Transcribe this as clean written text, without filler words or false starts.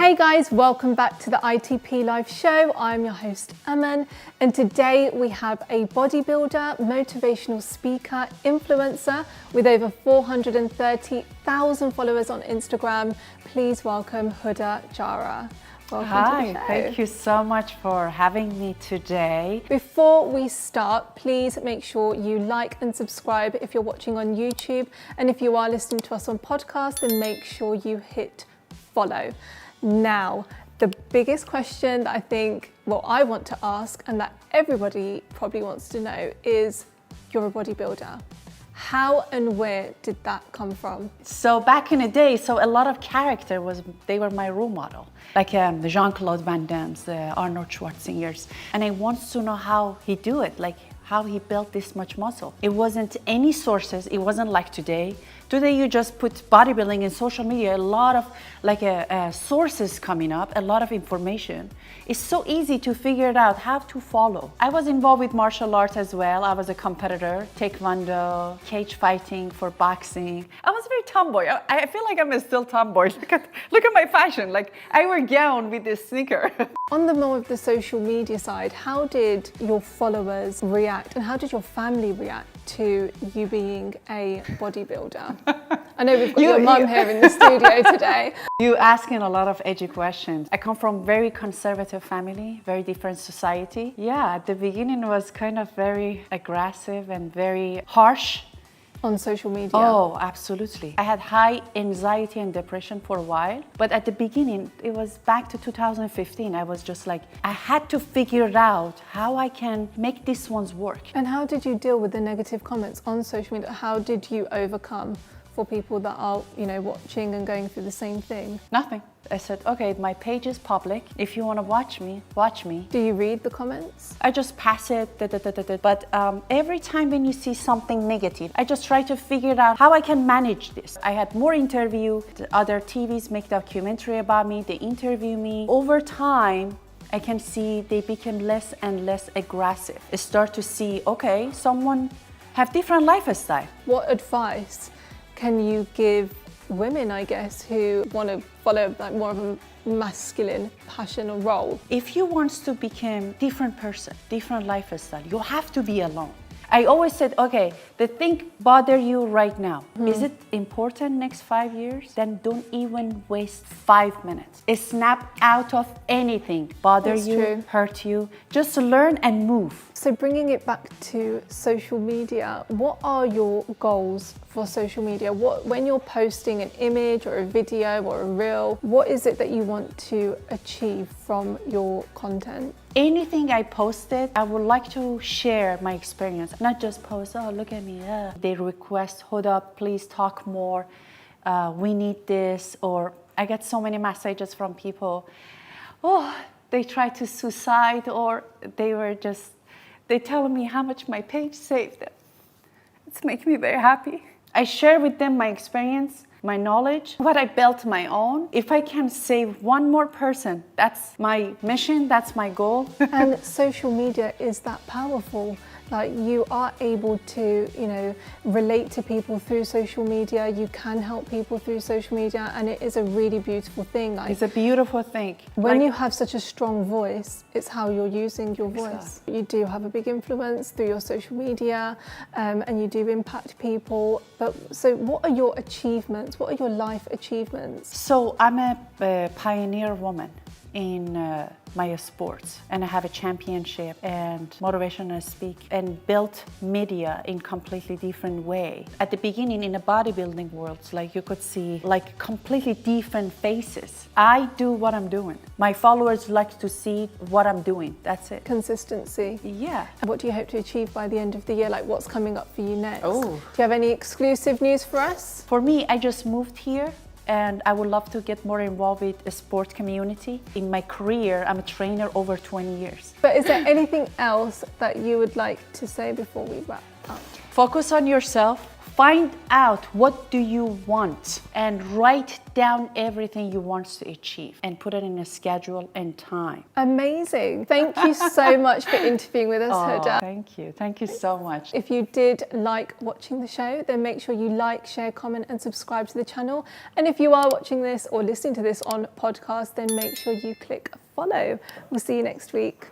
Hey guys, welcome back to the ITP Live show. I'm your host Aman, and today we have a bodybuilder, motivational speaker, influencer with over 430,000 followers on Instagram. Please welcome Huda Jara. Welcome to the show. Thank you so much for having me today. Before we start, please make sure you like and subscribe if you're watching on YouTube, and if you are listening to us on podcast, then make sure you hit follow. Now, the biggest question that I want to ask, and that everybody probably wants to know, is you're a bodybuilder. How and where did that come from? So back in the day, a lot of they were my role model. Like the Jean-Claude Van Damme's, the Arnold Schwarzenegger's. And I want to know how he do it, like how he built this much muscle. It wasn't any sources, it wasn't like today. Today you just put bodybuilding in social media, a lot of sources coming up, a lot of information. It's so easy to figure it out, how to follow. I was involved with martial arts as well. I was a competitor, taekwondo, cage fighting, for boxing. I was very tomboy. I feel like I'm still tomboy. Look at my fashion. Like I wear gown with this sneaker. On the more of the social media side, how did your followers react and how did your family react to you being a bodybuilder? I know we've got your mum here in the studio today. You asking a lot of edgy questions. I come from very conservative family, very different society. Yeah, at the beginning it was kind of very aggressive and very harsh. On social media? Oh, absolutely. I had high anxiety and depression for a while, but at the beginning, it was back to 2015. I was just like, I had to figure out how I can make these ones work. And how did you deal with the negative comments on social media? How did you overcome for people that are, watching and going through the same thing? Nothing. I said, okay, my page is public. If you want to watch me, watch me. Do you read the comments? I just pass it, but every time when you see something negative, I just try to figure out how I can manage this. I had more interview, other TVs make documentary about me, they interview me. Over time, I can see they become less and less aggressive. I start to see, okay, someone have different lifestyle. What advice can you give women, I guess, who want to follow more of a masculine passion or role? If you want to become different person, different lifestyle, you have to be alone. I always said, okay, the thing bother you right now, is it important next 5 years? Then don't even waste 5 minutes. Snap out of anything, bother That's you, true. hurt you. Just learn and move. So bringing it back to social media, what are your goals for social media? When you're posting an image or a video or a reel, what is it that you want to achieve from your content? Anything I posted, I would like to share my experience, not just post, oh, look at me. They request, Huda, please talk more. We need this. Or I get so many messages from people, oh, they tried to suicide, or they tell me how much my page saved them. It's making me very happy. I share with them my experience, my knowledge, what I built my own. If I can save one more person, that's my mission, that's my goal. And social media is that powerful. Like you are able to, relate to people through social media. You can help people through social media, and it is a really beautiful thing. It's a beautiful thing. When you have such a strong voice, it's how you're using your voice. You do have a big influence through your social media, and you do impact people. So what are your achievements? What are your life achievements? So I'm a pioneer woman in my sports, and I have a championship and motivational speak and built media in completely different way. At the beginning in the bodybuilding world, like you could see like completely different faces. I do what I'm doing. My followers like to see what I'm doing. That's it. Consistency. Yeah. And what do you hope to achieve by the end of the year? Like what's coming up for you next? Oh. Do you have any exclusive news for us? For me, I just moved here, and I would love to get more involved with the sport community. In my career, I'm a trainer over 20 years. But is there anything else that you would like to say before we wrap up? Focus on yourself, find out what do you want and write down everything you want to achieve and put it in a schedule and time. Amazing. Thank you so much for interviewing with us, Huda. Thank you. Thank you so much. If you did like watching the show, then make sure you like, share, comment, and subscribe to the channel. And if you are watching this or listening to this on podcast, then make sure you click follow. We'll see you next week.